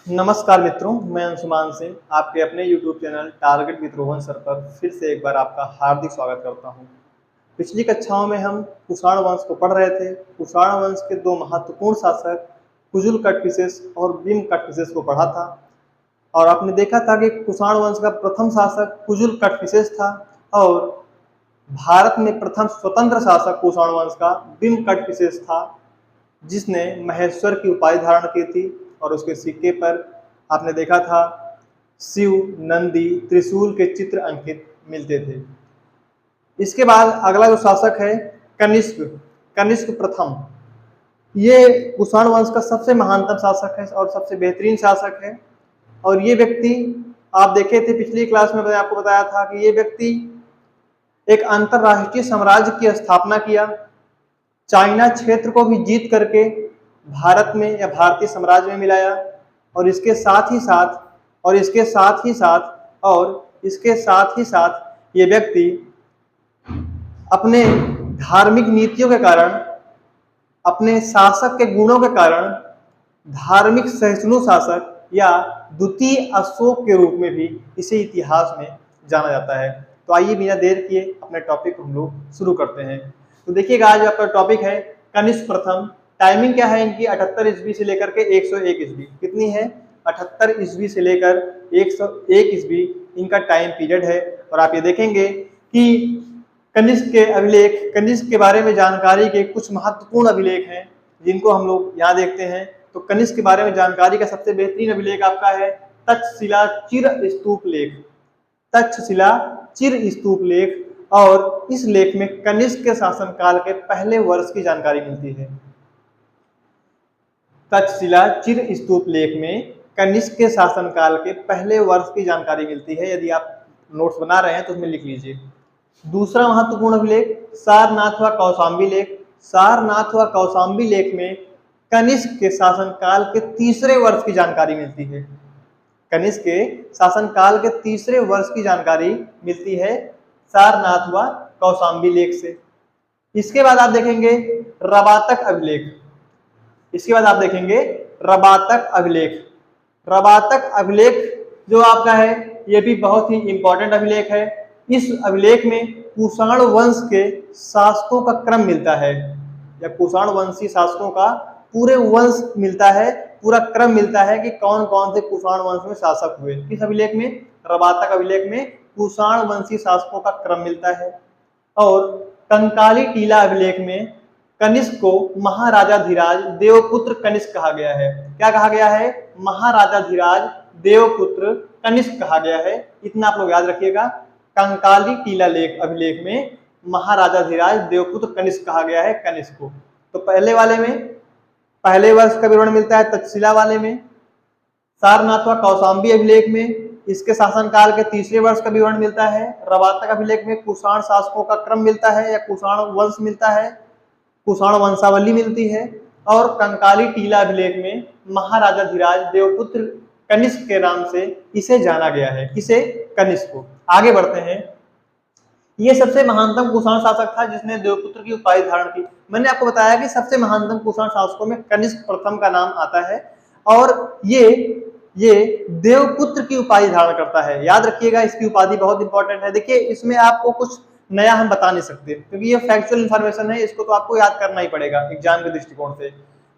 नमस्कार मित्रों, मैं अंशुमान सिंह आपके अपने YouTube channel target with Rohan sir पर फिर से एक बार आपका हार्दिक स्वागत करता हूं। पिछली कक्षाओं में हम कुषाण वंश को पढ़ रहे थे। कुषाण वंश के दो महत्वपूर्ण शासक कुजुल कटफिसेस और बिम कटफिसेस को पढ़ा था और आपने देखा था कि कुषाण वंश का प्रथम शासक कुजुल कटफिसेस था और भारत में प्रथम स्वतंत्र शासक कुषाण वंश का बिम कटफिसेस था, जिसने महेश्वर की उपाधि धारण की थी और उसके सिक्के पर आपने देखा था शिव, नंदी, त्रिशूल के चित्र अंकित मिलते थे। इसके बाद अगला जो शासक है कनिष्क, कनिष्क प्रथम, ये कुषाण वंश का सबसे महानतम शासक है और सबसे बेहतरीन शासक है। और ये व्यक्ति आप देखे थे पिछली क्लास में, मैंने आपको बताया था कि ये व्यक्ति एक अंतरराष्ट्रीय साम्राज्य की स्थापना किया, चाइना क्षेत्र को भी जीत करके भारत में या भारतीय साम्राज्य में मिलाया और इसके साथ ही साथ ये व्यक्ति अपने धार्मिक नीतियों के कारण, अपने शासक के गुणों के कारण धार्मिक सहिष्णु शासक या द्वितीय अशोक के रूप में भी इसे इतिहास में जाना जाता है। तो आइए बिना देर किए अपने टॉपिक को हम लोग शुरू करते हैं। तो देखिएगा, आज आपका टॉपिक है कनिष्क प्रथम। टाइमिंग क्या है इनकी? 78 ईस्वी से लेकर के 101 ईस्वी। कितनी है? 78 ईस्वी से लेकर 101 ईस्वी इनका टाइम पीरियड है। और आप ये देखेंगे कि कनिष्क के अभिलेख, कनिष्क के बारे में जानकारी के कुछ महत्वपूर्ण अभिलेख हैं जिनको हम लोग यहाँ देखते हैं। तो कनिष्क के बारे में जानकारी का सबसे बेहतरीन अभिलेख आपका है तक्षशिला चिर स्तूप लेख, तक्षशिला चिर स्तूप लेख। और इस लेख में कनिष्क के शासनकाल के पहले वर्ष की जानकारी मिलती है। तक्षशिला चिर स्तूप लेख में कनिष्क के शासनकाल के पहले वर्ष की जानकारी मिलती है। यदि आप नोट्स बना रहे हैं तो उसमें लिख लीजिए। दूसरा महत्वपूर्ण अभिलेख सारनाथ व कौशाम्बी लेख। सारनाथ व कौशाम्बी लेख में कनिष्क के शासनकाल के तीसरे वर्ष की जानकारी मिलती है। कनिष्क के शासनकाल के तीसरे वर्ष की जानकारी मिलती है सारनाथ व कौशाम्बी लेख से। इसके बाद आप देखेंगे रबातक अभिलेख। इसके बाद आप देखेंगे रबातक अभिलेख। रबातक अभिलेख जो आपका है ये भी बहुत ही इंपॉर्टेंट अभिलेख है। इस अभिलेख में कुषाण वंश के शासकों का क्रम मिलता है या कुषाण वंशी शासकों का पूरे वंश मिलता है, पूरा क्रम मिलता है कि कौन कौन से कुषाण वंश में शासक हुए। किस अभिलेख में? रबातक अभिलेख में कुषाण वंशी शासकों का क्रम मिलता है। और कंकाली टीला अभिलेख में कनिष्क को महाराजाधिराज देवपुत्र कनिष्क कहा गया है। क्या कहा गया है? महाराजाधिराज देवपुत्र कनिष्क कहा गया है। इतना आप लोग याद रखिएगा। कंकाली टीला लेख अभिलेख में महाराजाधिराज देवपुत्र कनिष्क कहा गया है कनिष्क को। तो पहले वाले में पहले वर्ष का विवरण मिलता है, तक्षशिला वाले में। सारनाथ व कौशाम्बी अभिलेख में इसके शासनकाल के तीसरे वर्ष का विवरण मिलता है। रबातक अभिलेख में कुषाण शासकों का क्रम मिलता है या कुषाण वंश मिलता है, कुषाण वंशावली मिलती है। और कंकाली टीला अभिलेख में महाराजाधिराज देवपुत्र कनिष्क के नाम से इसे जाना गया है। किसे? कनिष्क को। आगे बढ़ते हैं। ये सबसे महानतम कुषाण शासक था जिसने देवपुत्र की उपाधि धारण की। मैंने आपको बताया कि सबसे महानतम कुषाण शासकों में कनिष्क प्रथम का नाम आता है और ये देवपुत्र की उपाधि धारण करता है। याद रखिएगा, इसकी उपाधि बहुत इंपॉर्टेंट है। देखिए, इसमें आपको कुछ नया हम बता नहीं सकते क्योंकि ये फैक्चुअल इंफॉर्मेशन है, इसको तो आपको याद करना ही पड़ेगा एग्जाम के दृष्टिकोण से।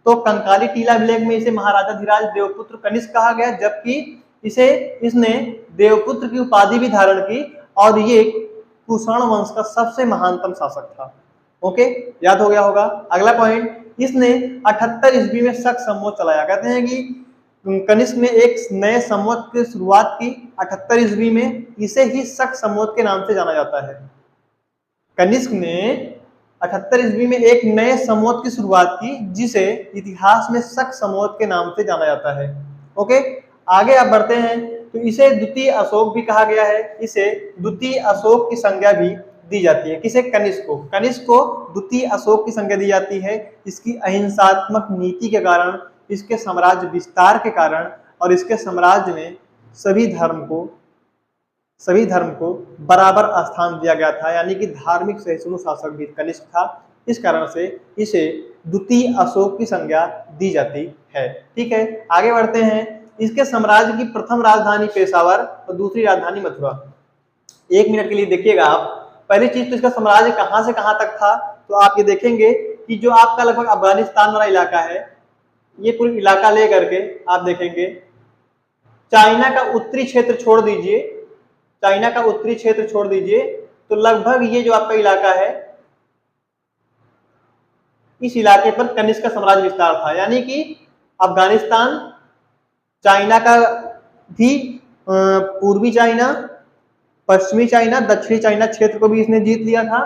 तो कंकाली टीला अभिलेख में इसे महाराजाधिराज देवपुत्र कनिष्क कहा गया, जबकि इसने देवपुत्र की उपाधि भी धारण की और ये कुषाण वंश का सबसे महानतम शासक था। ओके, याद हो गया होगा। अगला पॉइंट, इसने 78 ईस्वी में शक संवत चलाया। कहते हैं कि कनिष्क ने एक नए संवत की शुरुआत की 78 ईस्वी में। इसे ही शक संवत के नाम से जाना जाता है। कनिष्क ने 78 ईस्वी में एक नए संवत की शुरुआत की जिसे इतिहास में शक संवत के नाम से जाना जाता है। ओके, आगे आप बढ़ते हैं। तो इसे द्वितीय अशोक भी कहा गया है। इसे द्वितीय अशोक की संज्ञा भी दी जाती है। किसे? कनिष्क को। कनिष्क को द्वितीय अशोक की संज्ञा दी जाती है। इसकी अहिंसात्मक नीति के कारण, इसके साम्राज्य विस्तार के कारण और इसके साम्राज्य में सभी धर्म को बराबर स्थान दिया गया था, यानी कि धार्मिक सहिष्णु शासक भी कनिष्क था। इस कारण से इसे द्वितीय अशोक की संज्ञा दी जाती है। ठीक है, आगे बढ़ते हैं। इसके साम्राज्य की प्रथम राजधानी पेशावर और दूसरी राजधानी मथुरा। 1 मिनट के लिए देखिएगा आप। पहली चीज तो इसका साम्राज्य कहां से कहां तक था, तो आप ये देखेंगे कि जो आपका लगभग अफगानिस्तान वाला इलाका है, ये पूरी इलाका लेकर के आप देखेंगे चाइना का उत्तरी क्षेत्र छोड़ दीजिए, चाइना का उत्तरी क्षेत्र छोड़ दीजिए, तो लगभग ये जो आपका इलाका है, इस इलाके पर कनिष्क का साम्राज्य विस्तार था। यानी कि अफगानिस्तान, चाइना का भी पूर्वी चाइना, पश्चिमी चाइना, दक्षिणी चाइना क्षेत्र को भी इसने जीत लिया था,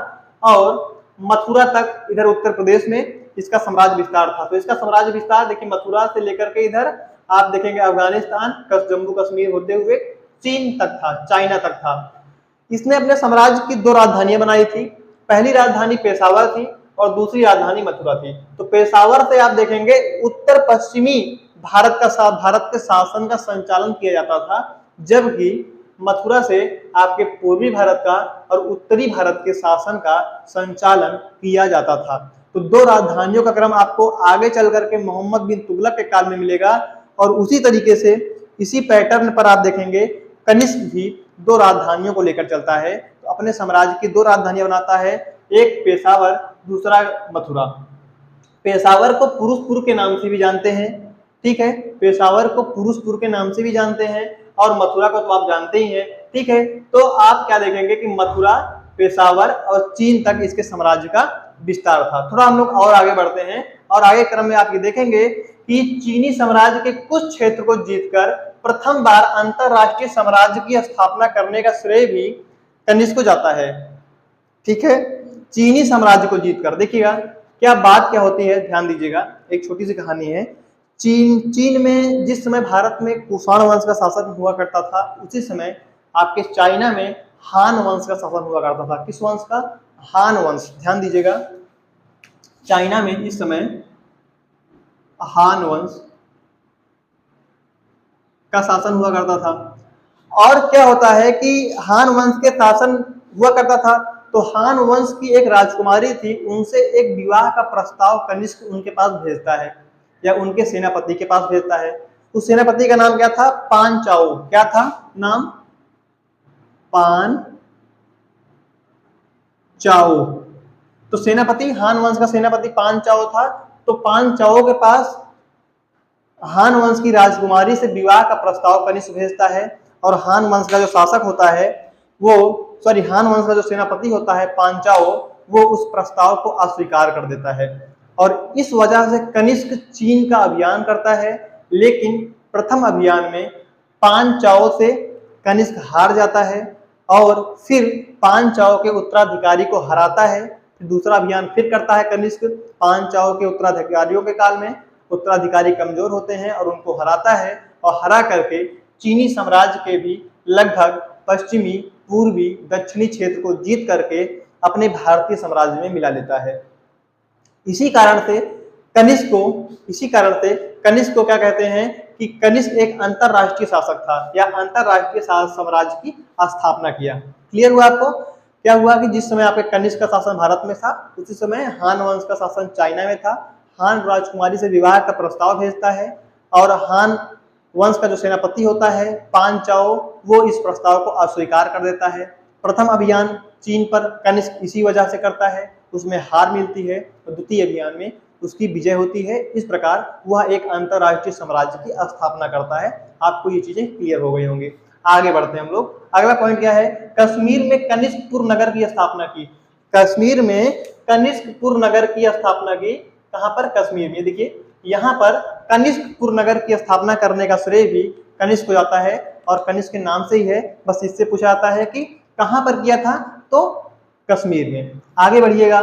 और मथुरा तक इधर उत्तर प्रदेश में इसका साम्राज्य विस्तार था। तो इसका साम्राज्य विस्तार देखिए मथुरा से लेकर के इधर आप देखेंगे अफगानिस्तान, जम्मू कश्मीर होते हुए चीन तक था, चाइना तक था। इसने अपने साम्राज्य की 2 राजधानियां बनाई थी। पहली राजधानी पेशावर थी और दूसरी राजधानी मथुरा थी। तो पेशावर से आप देखेंगे उत्तर पश्चिमी भारत के शासन का संचालन किया जाता था, जबकि मथुरा से आपके पूर्वी भारत का और उत्तरी भारत के शासन का संचालन किया जाता था। तो 2 राजधानियों का क्रम आपको आगे चल करके मोहम्मद बिन तुगलक के काल में मिलेगा, और उसी तरीके से इसी पैटर्न पर आप देखेंगे कनिष्क भी 2 राजधानियों को लेकर चलता है। तो अपने साम्राज्य की 2 राजधानियां बनाता है, एक पेशावर, दूसरा मथुरा। पेशावर को पुरुषपुर के नाम से भी जानते हैं, ठीक है, पेशावर को पुरुषपुर के नाम से भी जानते हैं, और मथुरा को तो आप जानते ही हैं, ठीक है। तो आप क्या देखेंगे कि मथुरा, पेशावर और चीन तक इसके साम्राज्य का विस्तार था। थोड़ा हम लोग और आगे बढ़ते हैं, और आगे क्रम में आप ये देखेंगे कि चीनी साम्राज्य के कुछ क्षेत्र को जीतकर प्रथम बार अंतरराष्ट्रीय साम्राज्य की स्थापना करने का श्रेय भी कनिष्क को जाता है, ठीक है। चीनी साम्राज्य को जीतकर, देखिएगा क्या बात क्या होती है, ध्यान दीजिएगा। एक छोटी सी कहानी है। चीन में जिस समय भारत में कुषाण वंश का शासन हुआ करता था, उसी समय आपके चाइना में हान वंश का शासन हुआ करता था। किस वंश का? हान वंश। ध्यान दीजिएगा, चाइना में इस समय हान वंश का शासन हुआ करता था। और क्या होता है कि हान वंश के शासन हुआ करता था, तो हान वंश की एक राजकुमारी थी, उनसे एक विवाह का प्रस्ताव कनिष्क उनके पास भेजता है, या उनके सेनापति के पास भेजता है। उस सेनापति का नाम क्या था? पान चाओ। क्या था नाम? पान चाओ। तो सेनापति, हान वंश का सेनापति पान चाओ था। तो पान चाओ के पास हान वंश की राजकुमारी से विवाह का प्रस्ताव कनिष्क भेजता है, और हान वंश का जो शासक होता है हान वंश का जो सेनापति होता है पान चाओ, वो उस प्रस्ताव को अस्वीकार कर देता है, और इस वजह से कनिष्क चीन का अभियान करता है। लेकिन प्रथम अभियान में पान चाओ से कनिष्क हार जाता है, और फिर पान चाओ के उत्तराधिकारी को हराता है। फिर दूसरा अभियान फिर करता है कनिष्क। पान चाओ के उत्तराधिकारियों के काल में उत्तराधिकारी कमजोर होते हैं और उनको हराता है, और हरा करके चीनी साम्राज्य के भी लगभग पश्चिमी, पूर्वी, दक्षिणी क्षेत्र को जीत करके अपने भारतीय साम्राज्य में मिला लेता है। इसी कारण से कनिष्क को क्या कहते हैं कि कनिष्क एक अंतरराष्ट्रीय शासक था, या अंतरराष्ट्रीय साम्राज्य की स्थापना किया। क्लियर हुआ आपको? क्या हुआ कि जिस समय आपके कनिष्क का शासन भारत में था, उसी समय हान वंश का शासन चाइना में था। हान राजकुमारी से विवाह का प्रस्ताव भेजता है, और हान वंश का जो सेनापति होता है पान चाओ, वो इस प्रस्ताव को अस्वीकार कर देता है। प्रथम अभियान चीन पर कनिष्क इसी वजह से करता है, उसमें हार मिलती है, और द्वितीय अभियान में उसकी विजय होती है। इस प्रकार वह एक अंतरराष्ट्रीय साम्राज्य की स्थापना करता है। आपको ये चीजें क्लियर हो गई होंगी। आगे बढ़ते हैं हम लोग। अगला पॉइंट क्या है? कश्मीर में कनिष्कपुर नगर की स्थापना की। कश्मीर में कनिष्कपुर नगर की स्थापना की। कहां पर? कश्मीर में। देखिए यहाँ पर कनिष्कपुर नगर की स्थापना करने का श्रेय भी कनिष्क को जाता है, और कनिष्क के नाम से ही है, बस इससे पूछा जाता है कि कहां पर किया था, तो कश्मीर में। आगे बढ़िएगा,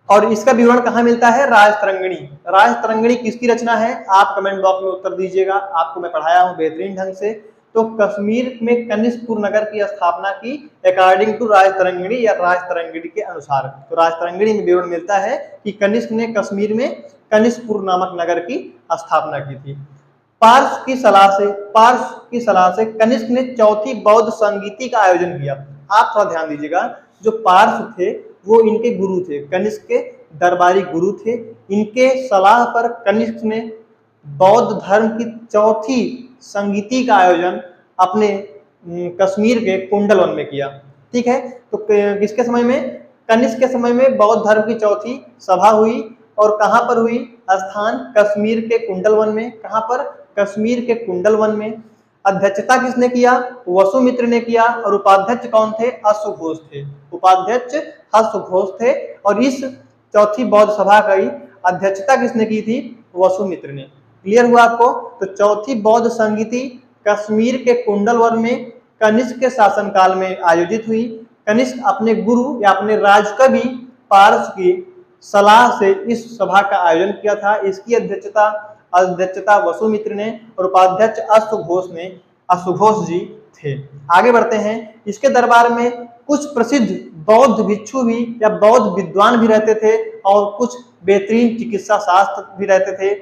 और इसका विवरण कहां मिलता है? राजतरंगिणी। राजतरंगिणी किसकी रचना है? आप कमेंट बॉक्स में उत्तर दीजिएगा, आपको मैं पढ़ाया हूं बेहतरीन ढंग से। तो कश्मीर में कनिष्कपुर नगर की स्थापना की अकॉर्डिंग टू राजतरंगिणी, या राजतरंगिणी के अनुसार। तो राजतरंगिणी में विवरण मिलता है कि कनिष्क ने कश्मीर में कनिष्कपुर नामक नगर की स्थापना की थी। पार्स की सलाह से कनिष्क ने चौथी बौद्ध संगीति का आयोजन किया। आप थोड़ा ध्यान दीजिएगा, जो पार्स थे वो इनके गुरु थे, कनिष्क के दरबारी गुरु थे। इनके सलाह पर कनिष्क ने बौद्ध धर्म की चौथी संगीति का आयोजन अपने कश्मीर के कुंडल वन में किया। ठीक है, तो किसके समय में? कनिष्क के समय में बौद्ध धर्म की चौथी सभा हुई और कहां पर हुई? स्थान कश्मीर के कुंडल वन में। कहां पर? कश्मीर के कुंडल वन में। अध्यक्षता किसने किया? वसुमित्र ने किया। और उपाध्यक्ष कौन थे? अश्वघोष थे। उपाध्यक्ष अश्वघोष थे। और इस चौथी बौद्ध सभा की अध्यक्षता किसने की थी? वसुमित्र ने। क्लियर हुआ आपको? तो चौथी बौद्ध संगीति कश्मीर के कुंडल वन में कनिष्क के शासनकाल में आयोजित हुई। कनिष्क अपने गुरु या अपने राजकवि पारस की सलाह से इस सभा का आयोजन किया था। इसकी अध्यक्षता वसुमित्र ने और उपाध्यक्ष अश्वघोष जी थे। आगे बढ़ते हैं। इसके दरबार में कुछ प्रसिद्ध बौद्ध भिक्षु भी या बौद्ध विद्वान भी रहते थे और कुछ बेहतरीन चिकित्सा शास्त्र भी रहते थे।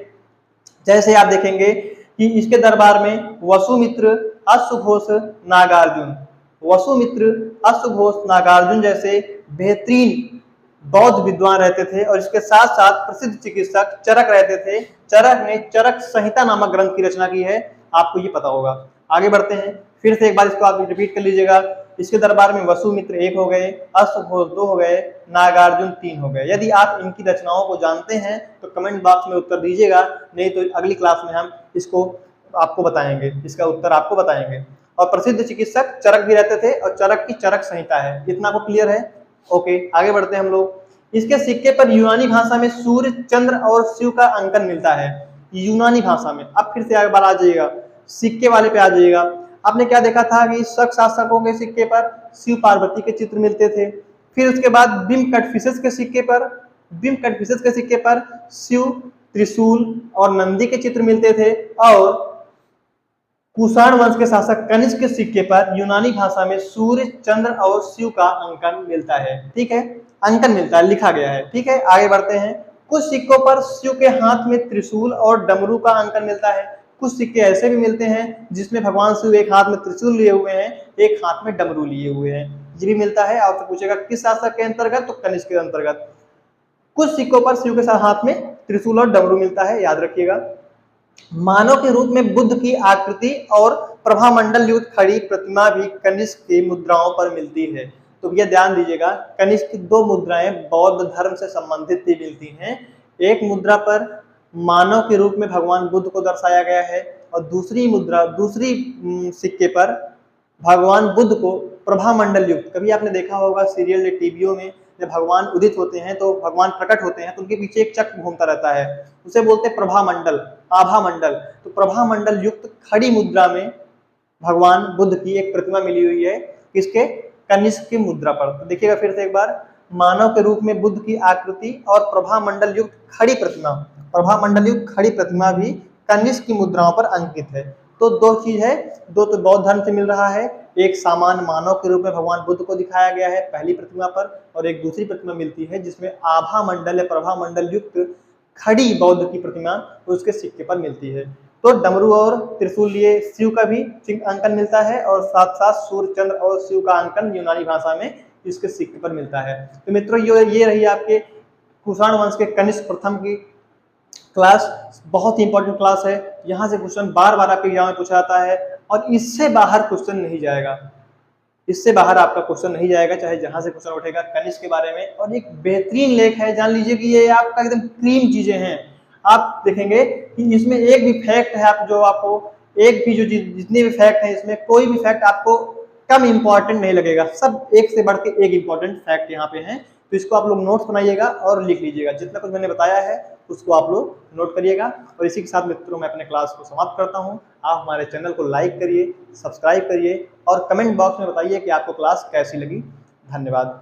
जैसे आप देखेंगे कि इसके दरबार में वसुमित्र, अश्वघोष, नागार्जुन जैसे बेहतरीन बौद्ध विद्वान रहते थे। और इसके साथ साथ प्रसिद्ध चिकित्सक चरक रहते थे। चरक ने चरक संहिता नामक ग्रंथ की रचना की है, आपको ये पता होगा। आगे बढ़ते हैं, फिर से एक बार इसको आप रिपीट कर लीजिएगा। इसके दरबार में वसुमित्र 1 हो गए, अश्वघोष 2 हो गए, नागार्जुन 3 हो गए। यदि आप इनकी रचनाओं को जानते हैं तो कमेंट बॉक्स में उत्तर दीजिएगा, नहीं तो अगली क्लास में हम इसको आपको बताएंगे, इसका उत्तर आपको बताएंगे। और प्रसिद्ध चिकित्सक चरक भी रहते थे और चरक की चरक संहिता है। इतना को क्लियर है? ओके, आगे बढ़ते हैं हम लोग। इसके सिक्के पर यूनानी भाषा में सूर्य, चंद्र और शिव का अंकन मिलता है। यूनानी भाषा में। अब फिर से एक बार आ जाइएगा, सिक्के वाले पे आ जाइएगा। आपने क्या देखा था कि शक शासकों के सिक्के पर शिव पार्वती के चित्र मिलते थे। फिर उसके बाद बिम्ब कटफिसेस के सिक्के पर शिव, त्रिशूल और नंदी के चित्र मिलते थे। और कुषाण वंश के शासक कनिष्क के सिक्के पर यूनानी भाषा में सूर्य, चंद्र और शिव का अंकन मिलता है। ठीक है, अंकन मिलता है, लिखा गया है। ठीक है, आगे बढ़ते हैं। कुछ सिक्कों पर शिव के हाथ में त्रिशूल और डमरू का अंकन मिलता है। कुछ सिक्के ऐसे भी मिलते हैं जिसमें भगवान शिव एक हाथ में त्रिशूल लिए हुए हैं, एक हाथ में डमरू लिए हुए हैं। ये भी मिलता है। आपसे पूछेगा किस शासक के अंतर्गत? तो कनिष्क के अंतर्गत। कुछ सिक्कों पर शिव के साथ हाथ में त्रिशूल और डमरू मिलता है, याद रखिएगा। मानव के रूप में बुद्ध की आकृति और प्रभामंडल युक्त खड़ी प्रतिमा भी कनिष्क की मुद्राओं पर मिलती है। तो भैया ध्यान दीजिएगा, कनिष्क की 2 मुद्राएं बौद्ध धर्म से संबंधित भी मिलती हैं। एक मुद्रा पर मानव के रूप में भगवान बुद्ध को दर्शाया गया है और दूसरी सिक्के पर भगवान बुद्ध को प्रभामंडल युक्त। कभी आपने देखा होगा सीरियल या टीवियों में, जब भगवान उदित होते हैं तो भगवान प्रकट होते हैं तो उनके पीछे एक चक्र घूमता रहता है, उसे बोलते हैं प्रभामंडल, आभामंडल। तो प्रभामंडल युक्त खड़ी मुद्रा में भगवान बुद्ध की एक प्रतिमा मिली हुई है, किसके? कनिष्क की मुद्रा पर। तो देखिएगा फिर से एक बार, मानव के रूप में बुद्ध की आकृति और प्रभामंडल युक्त खड़ी प्रतिमा भी कनिष्क की मुद्राओं पर अंकित है। तो 2 चीज है, 2 तो बौद्ध धर्म से मिल रहा है। एक सामान्य मानव के रूप में भगवान बुद्ध को दिखाया गया है पहली प्रतिमा पर, और एक दूसरी प्रतिमा मिलती है जिसमें आभामंडल या प्रभामंडल युक्त खड़ी बौद्ध की प्रतिमा उसके सिक्के पर मिलती है। तो डमरू और त्रिशूल लिए शिव का भी अंकन मिलता है और साथ साथ सूर्य, चंद्र और शिव का अंकन यूनानी भाषा में इसके सिक्के पर मिलता है। तो मित्रों, ये रही आपके कुषाण वंश के कनिष्क प्रथम की क्लास। बहुत ही इंपॉर्टेंट क्लास है। यहाँ से क्वेश्चन बार बार आपके एग्जाम में पूछा जाता है और इससे बाहर क्वेश्चन नहीं जाएगा, इससे बाहर आपका क्वेश्चन नहीं जाएगा, चाहे जहां से क्वेश्चन उठेगा कनिष्क के बारे में। और एक बेहतरीन लेख है, जान लीजिए कि ये आपका एकदम क्रीम चीजें हैं। आप देखेंगे कि इसमें एक भी फैक्ट है, आप जो आपको एक भी जो जितने भी फैक्ट है, इसमें कोई भी फैक्ट आपको कम इंपॉर्टेंट नहीं लगेगा। सब एक से बढ़ के एक इंपॉर्टेंट फैक्ट यहाँ पे हैं। तो इसको आप लोग नोट्स बनाइएगा और लिख लीजिएगा। जितना कुछ मैंने बताया है उसको आप लोग नोट करिएगा। और इसी के साथ मित्रों मैं अपने क्लास को समाप्त करता हूँ। आप हमारे चैनल को लाइक करिए, सब्सक्राइब करिए और कमेंट बॉक्स में बताइए कि आपको क्लास कैसी लगी। धन्यवाद।